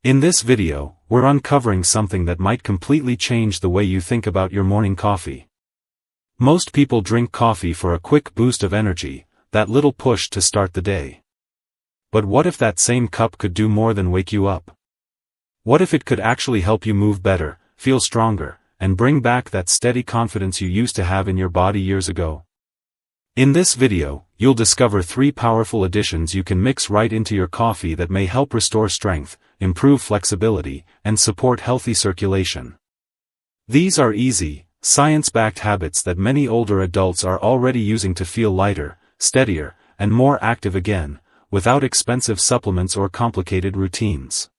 In this video, we're uncovering something that might completely change the way you think about your morning coffee. Most people drink coffee for a quick boost of energy, that little push to start the day. But what if that same cup could do more than wake you up? What if it could actually help you move better, feel stronger, and bring back that steady confidence you used to have in your body years ago? In this video, you'll discover 3 powerful additions you can mix right into your coffee that may help restore strength, improve flexibility, and support healthy circulation. These are easy, science-backed habits that many older adults are already using to feel lighter, steadier, and more active again, without expensive supplements or complicated routines.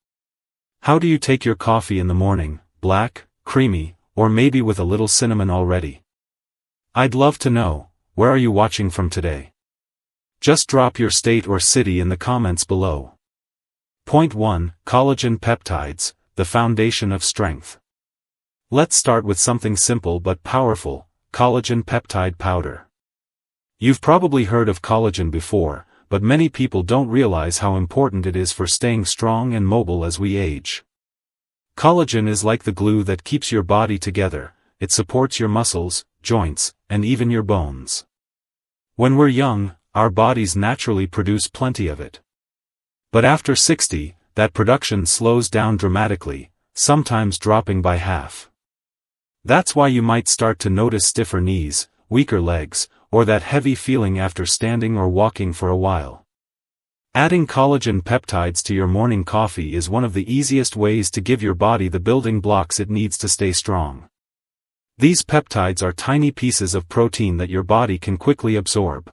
How do you take your coffee in the morning, black, creamy, or maybe with a little cinnamon already? I'd love to know. Where are you watching from today? Just drop your state or city in the comments below. Point 1. Collagen peptides, the foundation of strength. Let's start with something simple but powerful, collagen peptide powder. You've probably heard of collagen before, but many people don't realize how important it is for staying strong and mobile as we age. Collagen is like the glue that keeps your body together. It supports your muscles, joints, and even your bones. When we're young, our bodies naturally produce plenty of it. But after 60, that production slows down dramatically, sometimes dropping by half. That's why you might start to notice stiffer knees, weaker legs, or that heavy feeling after standing or walking for a while. Adding collagen peptides to your morning coffee is one of the easiest ways to give your body the building blocks it needs to stay strong. These peptides are tiny pieces of protein that your body can quickly absorb.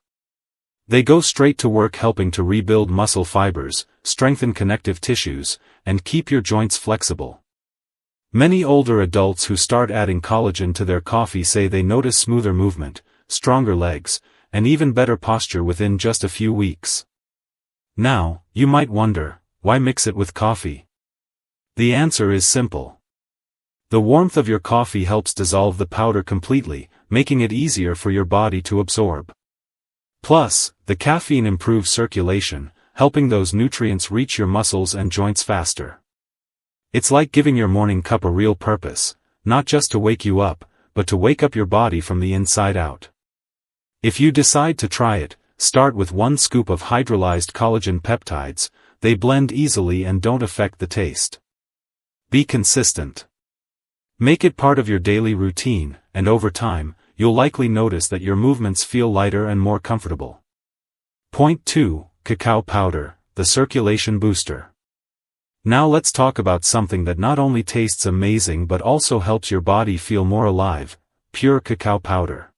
They go straight to work helping to rebuild muscle fibers, strengthen connective tissues, and keep your joints flexible. Many older adults who start adding collagen to their coffee say they notice smoother movement, stronger legs, and even better posture within just a few weeks. Now, you might wonder, why mix it with coffee? The answer is simple. The warmth of your coffee helps dissolve the powder completely, making it easier for your body to absorb. Plus, the caffeine improves circulation, helping those nutrients reach your muscles and joints faster. It's like giving your morning cup a real purpose, not just to wake you up, but to wake up your body from the inside out. If you decide to try it, start with 1 scoop of hydrolyzed collagen peptides. They blend easily and don't affect the taste. Be consistent. Make it part of your daily routine, and over time, you'll likely notice that your movements feel lighter and more comfortable. Point 2. Cacao powder, the circulation booster. Now let's talk about something that not only tastes amazing but also helps your body feel more alive, pure cacao powder.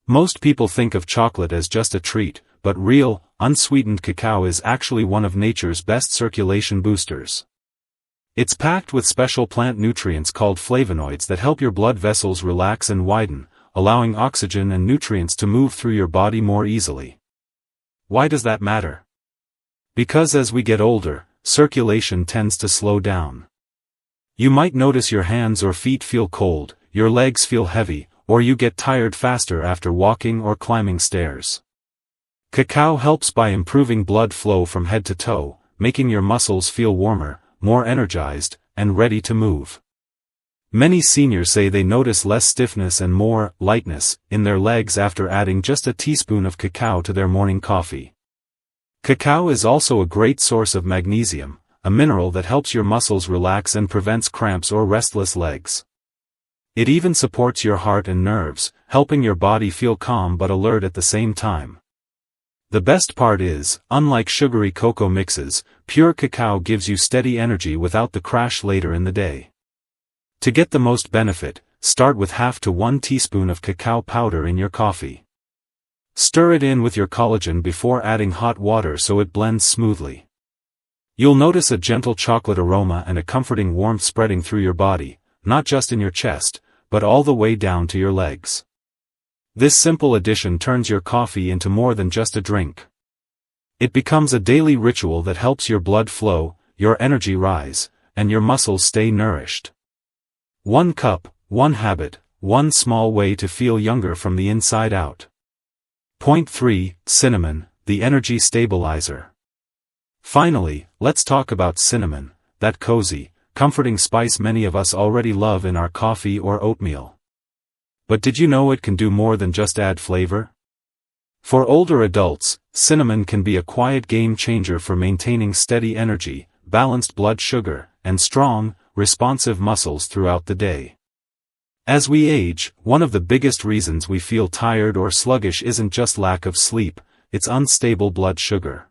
Most people think of chocolate as just a treat, but real, unsweetened cacao is actually one of nature's best circulation boosters. It's packed with special plant nutrients called flavonoids that help your blood vessels relax and widen, allowing oxygen and nutrients to move through your body more easily. Why does that matter? Because as we get older, circulation tends to slow down. You might notice your hands or feet feel cold, your legs feel heavy, or you get tired faster after walking or climbing stairs. Cacao helps by improving blood flow from head to toe, making your muscles feel warmer, more energized, and ready to move. Many seniors say they notice less stiffness and more lightness in their legs after adding just a teaspoon of cacao to their morning coffee. Cacao is also a great source of magnesium, a mineral that helps your muscles relax and prevents cramps or restless legs. It even supports your heart and nerves, helping your body feel calm but alert at the same time. The best part is, unlike sugary cocoa mixes, pure cacao gives you steady energy without the crash later in the day. To get the most benefit, start with half to 1 teaspoon of cacao powder in your coffee. Stir it in with your collagen before adding hot water so it blends smoothly. You'll notice a gentle chocolate aroma and a comforting warmth spreading through your body, not just in your chest, but all the way down to your legs. This simple addition turns your coffee into more than just a drink. It becomes a daily ritual that helps your blood flow, your energy rise, and your muscles stay nourished. 1 cup, 1 habit, 1 small way to feel younger from the inside out. Point 3. Cinnamon, the energy stabilizer. Finally, let's talk about cinnamon, that cozy, comforting spice many of us already love in our coffee or oatmeal. But did you know it can do more than just add flavor? For older adults, cinnamon can be a quiet game changer for maintaining steady energy, balanced blood sugar, and strong, responsive muscles throughout the day. As we age, one of the biggest reasons we feel tired or sluggish isn't just lack of sleep, it's unstable blood sugar.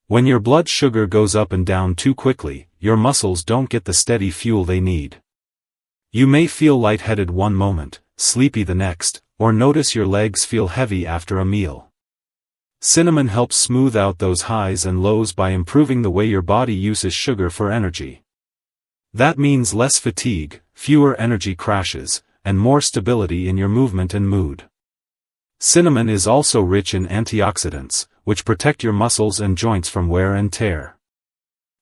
When your blood sugar goes up and down too quickly, your muscles don't get the steady fuel they need. You may feel lightheaded one moment, sleepy the next, or notice your legs feel heavy after a meal. Cinnamon helps smooth out those highs and lows by improving the way your body uses sugar for energy. That means less fatigue, fewer energy crashes, and more stability in your movement and mood. Cinnamon is also rich in antioxidants, which protect your muscles and joints from wear and tear.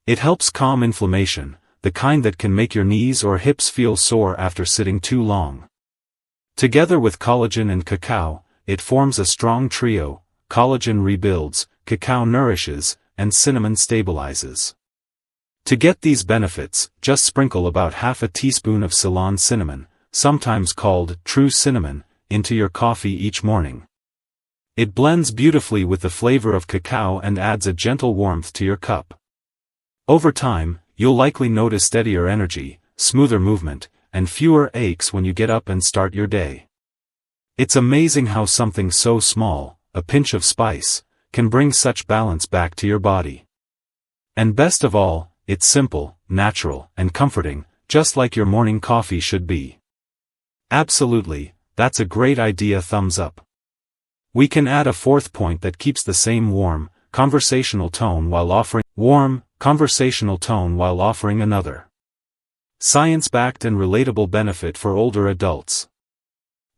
It helps calm inflammation, the kind that can make your knees or hips feel sore after sitting too long. Together with collagen and cacao, it forms a strong trio: collagen rebuilds, cacao nourishes, and cinnamon stabilizes. To get these benefits, just sprinkle about half a teaspoon of Ceylon cinnamon, sometimes called true cinnamon, into your coffee each morning. It blends beautifully with the flavor of cacao and adds a gentle warmth to your cup. Over time, you'll likely notice steadier energy, smoother movement, and fewer aches when you get up and start your day. It's amazing how something so small, a pinch of spice, can bring such balance back to your body. And best of all, it's simple, natural, and comforting, just like your morning coffee should be. Absolutely, that's a great idea. Thumbs up. We can add a fourth point that keeps the same warm, conversational tone while offering another science-backed and relatable benefit for older adults.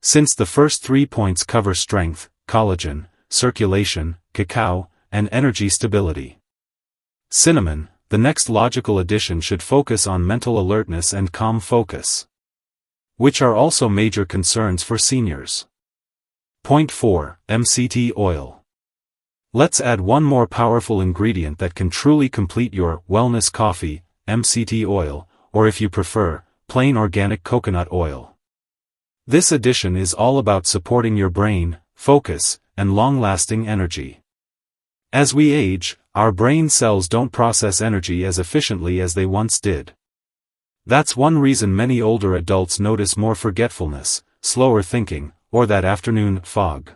Since the first 3 points cover strength, collagen, circulation, cacao, and energy stability, cinnamon, the next logical addition, should focus on mental alertness and calm focus, which are also major concerns for seniors. Point 4. MCT oil. Let's add one more powerful ingredient that can truly complete your wellness coffee: MCT oil, or if you prefer, plain organic coconut oil. This addition is all about supporting your brain, focus, and long-lasting energy. As we age, our brain cells don't process energy as efficiently as they once did. That's one reason many older adults notice more forgetfulness, slower thinking, or that afternoon fog.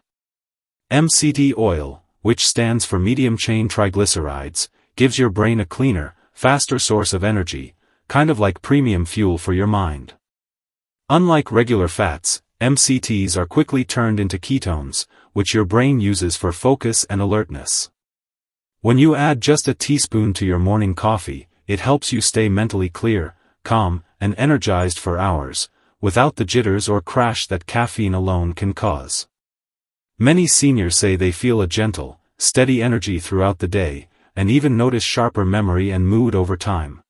MCT oil, which stands for medium-chain triglycerides, gives your brain a cleaner, faster source of energy, kind of like premium fuel for your mind. Unlike regular fats, MCTs are quickly turned into ketones, which your brain uses for focus and alertness. When you add just a teaspoon to your morning coffee, it helps you stay mentally clear, calm, and energized for hours, without the jitters or crash that caffeine alone can cause. Many seniors say they feel a gentle, steady energy throughout the day, and even notice sharper memory and mood over time.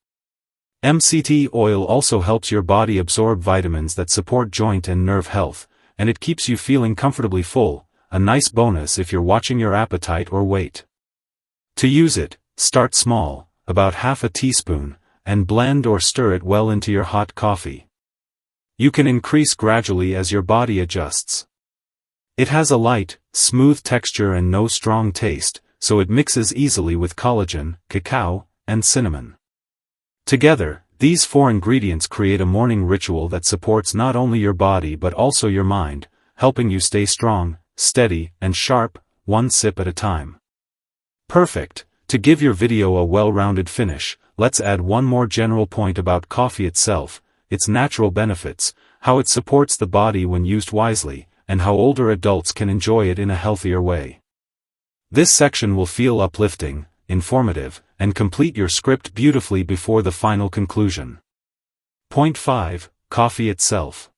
MCT oil also helps your body absorb vitamins that support joint and nerve health, and it keeps you feeling comfortably full, a nice bonus if you're watching your appetite or weight. To use it, start small, about half a teaspoon, and blend or stir it well into your hot coffee. You can increase gradually as your body adjusts. It has a light, smooth texture and no strong taste, so it mixes easily with collagen, cacao, and cinnamon. Together, these 4 ingredients create a morning ritual that supports not only your body but also your mind, helping you stay strong, steady, and sharp, one sip at a time. Perfect. To give your video a well-rounded finish, let's add one more general point about coffee itself: its natural benefits, how it supports the body when used wisely, and how older adults can enjoy it in a healthier way. This section will feel uplifting, informative, and complete your script beautifully before the final conclusion. Point 5. Coffee itself.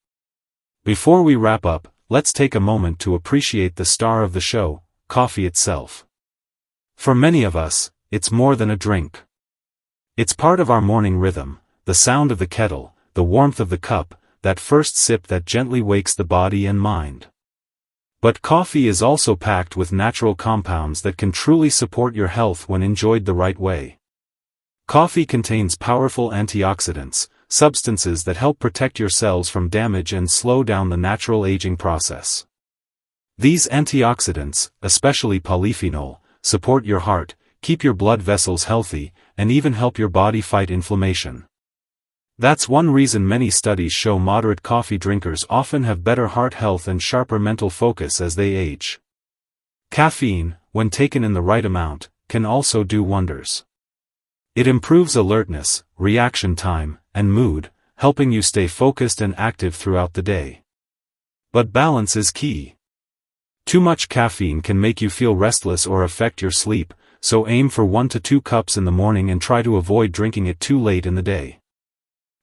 Before we wrap up, let's take a moment to appreciate the star of the show, coffee itself. For many of us, it's more than a drink. It's part of our morning rhythm, the sound of the kettle, the warmth of the cup, that first sip that gently wakes the body and mind. But coffee is also packed with natural compounds that can truly support your health when enjoyed the right way. Coffee contains powerful antioxidants, substances that help protect your cells from damage and slow down the natural aging process. These antioxidants, especially polyphenol, support your heart, keep your blood vessels healthy, and even help your body fight inflammation. That's one reason many studies show moderate coffee drinkers often have better heart health and sharper mental focus as they age. Caffeine, when taken in the right amount, can also do wonders. It improves alertness, reaction time, and mood, helping you stay focused and active throughout the day. But balance is key. Too much caffeine can make you feel restless or affect your sleep, so aim for 1 to 2 cups in the morning and try to avoid drinking it too late in the day.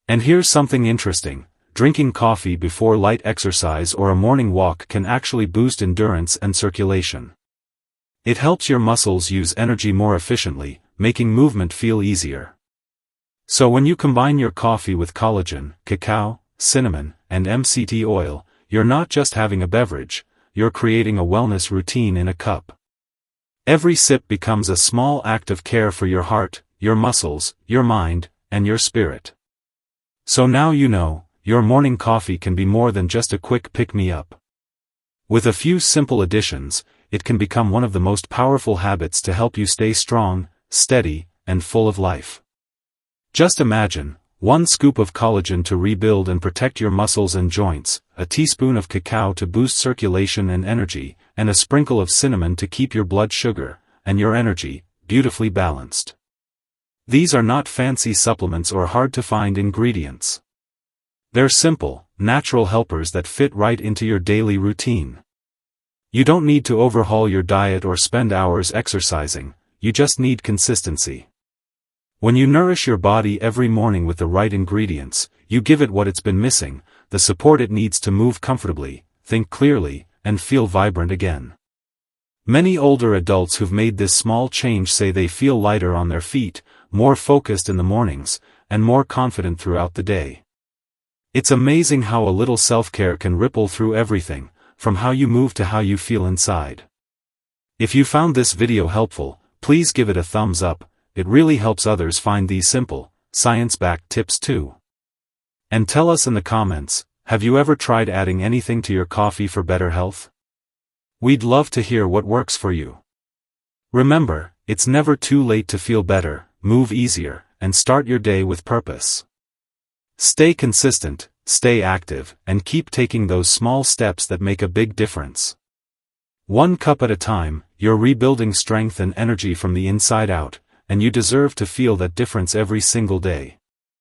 And here's something interesting: drinking coffee before light exercise or a morning walk can actually boost endurance and circulation. It helps your muscles use energy more efficiently, making movement feel easier. So when you combine your coffee with collagen, cacao, cinnamon, and MCT oil, you're not just having a beverage, you're creating a wellness routine in a cup. Every sip becomes a small act of care for your heart, your muscles, your mind, and your spirit. So now you know, your morning coffee can be more than just a quick pick-me-up. With a few simple additions, it can become one of the most powerful habits to help you stay strong, steady, and full of life. Just imagine, 1 scoop of collagen to rebuild and protect your muscles and joints, a teaspoon of cacao to boost circulation and energy, and a sprinkle of cinnamon to keep your blood sugar, and your energy, beautifully balanced. These are not fancy supplements or hard-to-find ingredients. They're simple, natural helpers that fit right into your daily routine. You don't need to overhaul your diet or spend hours exercising, you just need consistency. When you nourish your body every morning with the right ingredients, you give it what it's been missing, the support it needs to move comfortably, think clearly, and feel vibrant again. Many older adults who've made this small change say they feel lighter on their feet, more focused in the mornings, and more confident throughout the day. It's amazing how a little self-care can ripple through everything, from how you move to how you feel inside. If you found this video helpful, please give it a thumbs up. It really helps others find these simple, science-backed tips too. And tell us in the comments, have you ever tried adding anything to your coffee for better health? We'd love to hear what works for you. Remember, it's never too late to feel better, move easier, and start your day with purpose. Stay consistent, stay active, and keep taking those small steps that make a big difference. 1 cup at a time, you're rebuilding strength and energy from the inside out, and you deserve to feel that difference every single day.